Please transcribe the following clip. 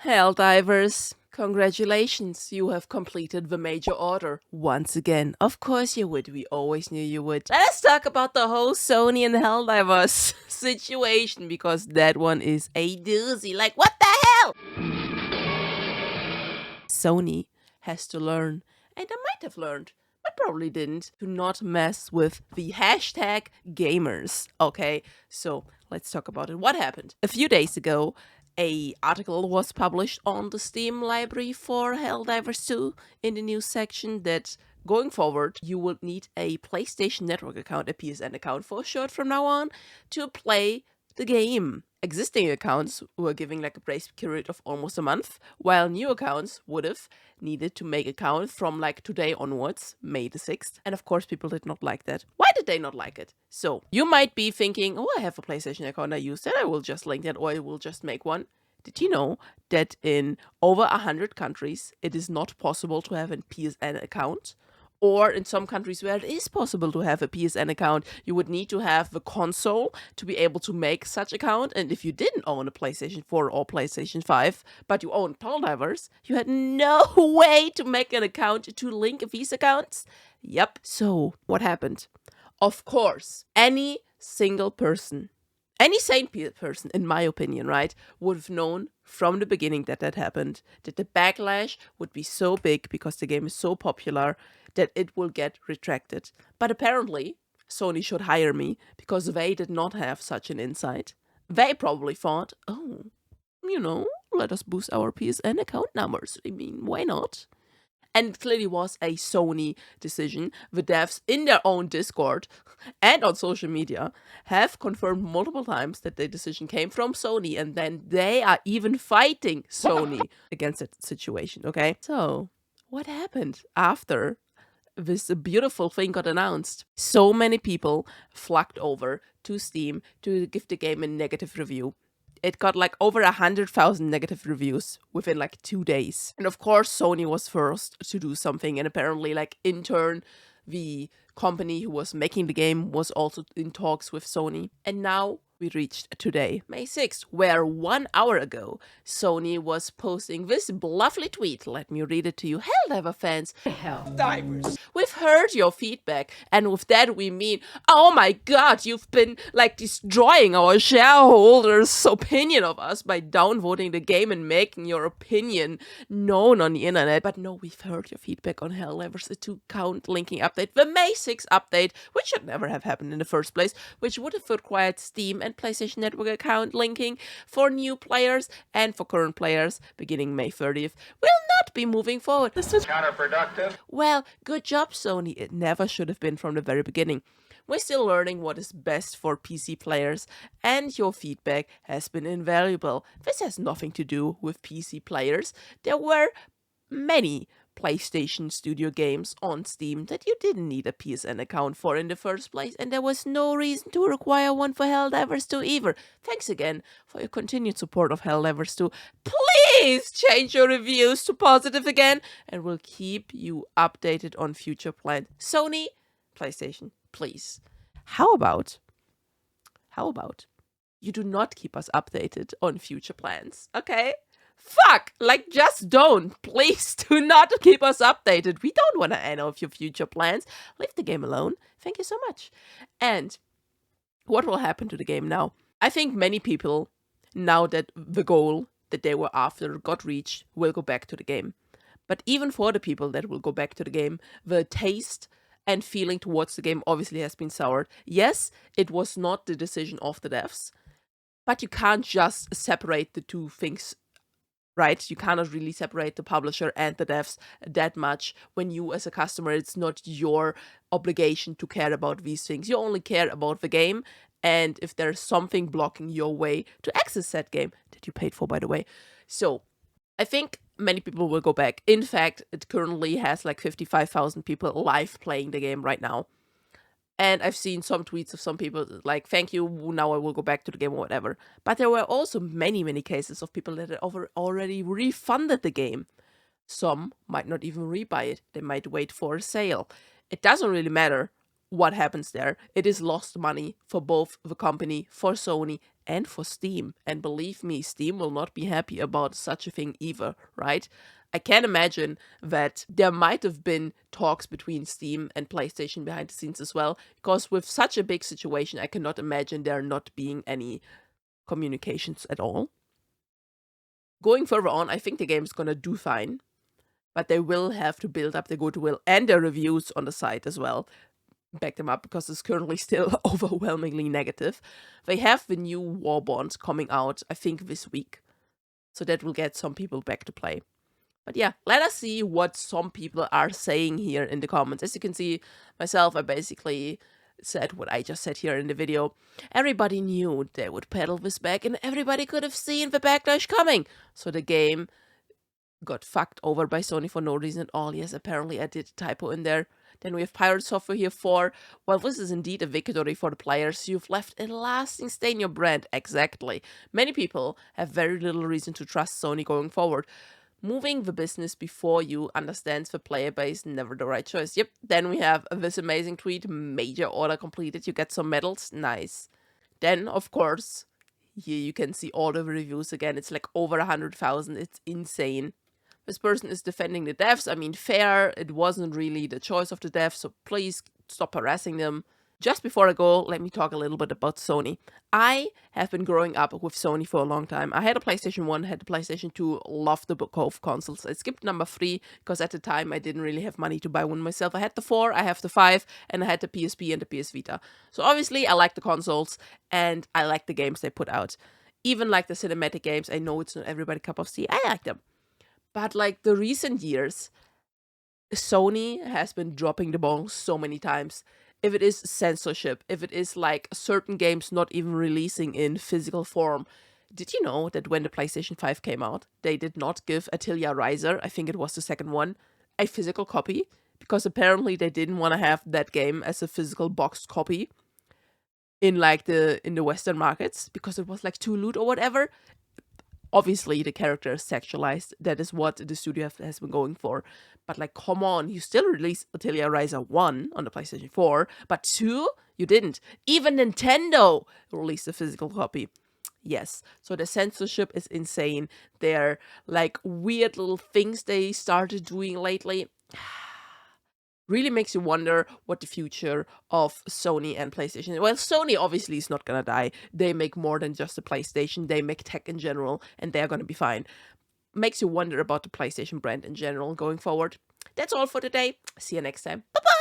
Helldivers, congratulations, you have completed the major order. Once again, of course you would, we always knew you would. Let's talk about the whole Sony and Helldivers situation, because that one is a doozy. Like, what the hell? Sony has to learn, and I might have learned, but probably didn't, to not mess with the hashtag gamers. Okay, so let's talk about it. What happened? A few days ago, a article was published on the Steam library for Helldivers 2 in the news section that going forward, you will need a PlayStation Network account, a PSN account for short from now on, to play the game. Existing accounts were giving like a grace period of almost a month, while new accounts would have needed to make account from like today onwards, May the 6th. And of course, people did not like that. Why did they not like it? So you might be thinking, oh, I have a PlayStation account, I use that, I will just link that, or I will just make one. Did you know that in over 100 countries, it is not possible to have a PSN account? Or in some countries where it is possible to have a PSN account, you would need to have the console to be able to make such account. And if you didn't own a PlayStation 4 or PlayStation 5, but you owned Helldivers, you had no way to make an account to link these accounts. Yep. So what happened? Of course, any single person, any sane person, in my opinion, right, would have known from the beginning that that happened, that the backlash would be so big because the game is so popular that it will get retracted. But apparently, Sony should hire me because they did not have such an insight. They probably thought, oh, let us boost our PSN account numbers. I mean, why not? And it clearly was a Sony decision. The devs in their own Discord and on social media have confirmed multiple times that the decision came from Sony, and then they are even fighting Sony against that situation, okay? So, what happened after this beautiful thing got announced? So many people flocked over to Steam to give the game a negative review. It got like over 100,000 negative reviews within like 2 days. And of course, Sony was first to do something. And apparently, like in turn, the company who was making the game was also in talks with Sony. And now we reached today, May 6th, where 1 hour ago, Sony was posting this lovely tweet. Let me read it to you. Helldiver fans, Helldivers, we've heard your feedback, and with that we mean, oh my god, you've been like destroying our shareholders' opinion of us by downvoting the game and making your opinion known on the internet. But no, we've heard your feedback on Helldivers 2 account linking update, the May 6th update, which should never have happened in the first place, which would have required Steam and PlayStation Network account linking for new players and for current players beginning May 30th, will not be moving forward. This is counterproductive. Well, good job, Sony. It never should have been from the very beginning. We're still learning what is best for PC players, and your feedback has been invaluable. This has nothing to do with PC players. There were many PlayStation Studio games on Steam that you didn't need a PSN account for in the first place, and there was no reason to require one for Helldivers 2 either. Thanks again for your continued support of Helldivers 2. Please change your reviews to positive again, and we'll keep you updated on future plans. Sony, PlayStation, please. How about you do not keep us updated on future plans, okay? Fuck! Like, just don't. Please do not keep us updated. We don't want to know of your future plans. Leave the game alone. Thank you so much. And what will happen to the game now? I think many people, now that the goal that they were after got reached, will go back to the game. But even for the people that will go back to the game, the taste and feeling towards the game obviously has been soured. Yes, it was not the decision of the devs, but you can't just separate the two things, right? You cannot really separate the publisher and the devs that much when you as a customer, it's not your obligation to care about these things. You only care about the game, and if there's something blocking your way to access that game that you paid for, by the way. So I think many people will go back. In fact, it currently has like 55,000 people live playing the game right now. And I've seen some tweets of some people like, thank you, now I will go back to the game or whatever. But there were also many, many cases of people that had already refunded the game. Some might not even rebuy it. They might wait for a sale. It doesn't really matter what happens there. It is lost money for both the company, for Sony, and for Steam. And believe me, Steam will not be happy about such a thing either, right? I can imagine that there might have been talks between Steam and PlayStation behind the scenes as well, because with such a big situation, I cannot imagine there not being any communications at all. Going further on, I think the game is gonna do fine, but they will have to build up their goodwill and their reviews on the site as well. Back them up, because it's currently still overwhelmingly negative. They have the new War Bonds coming out, I think, this week. So that will get some people back to play. But yeah, let us see what some people are saying here in the comments. As you can see, myself, I basically said what I just said here in the video. Everybody knew they would pedal this back, and everybody could have seen the backlash coming. So the game got fucked over by Sony for no reason at all. Yes, apparently I did a typo in there. Then we have Pirate Software here for, well, this is indeed a victory for the players. You've left a lasting stain in your brand. Exactly. Many people have very little reason to trust Sony going forward. Moving the business before you understands the player base, never the right choice. Yep, then we have this amazing tweet, major order completed, you get some medals, nice. Then, of course, here you can see all the reviews again, it's like over 100,000, it's insane. This person is defending the devs, I mean, fair, it wasn't really the choice of the devs, so please stop harassing them. Just before I go, let me talk a little bit about Sony. I have been growing up with Sony for a long time. I had a PlayStation 1, had a PlayStation 2, loved the both consoles. I skipped number 3 because at the time I didn't really have money to buy one myself. I had the 4, I have the 5, and I had the PSP and the PS Vita. So obviously I like the consoles and I like the games they put out. Even like the cinematic games, I know it's not everybody's cup of tea, I like them. But like the recent years, Sony has been dropping the ball so many times. If it is censorship, if it is like certain games not even releasing in physical form. Did you know that when the PlayStation 5 came out, they did not give Atelier Riser, I think it was the second one, a physical copy? Because apparently they didn't want to have that game as a physical boxed copy in like in the Western markets, because it was like too loot or whatever. Obviously, the character is sexualized. That is what the studio has been going for. But like, come on, you still released Atelier Riser 1 on the PlayStation 4, but 2, you didn't. Even Nintendo released a physical copy. Yes, so the censorship is insane. They're like weird little things they started doing lately. Really makes you wonder what the future of Sony and PlayStation is. Well, Sony obviously is not gonna die. They make more than just a PlayStation. They make tech in general, and they're gonna be fine. Makes you wonder about the PlayStation brand in general going forward. That's all for today. See you next time. Bye-bye!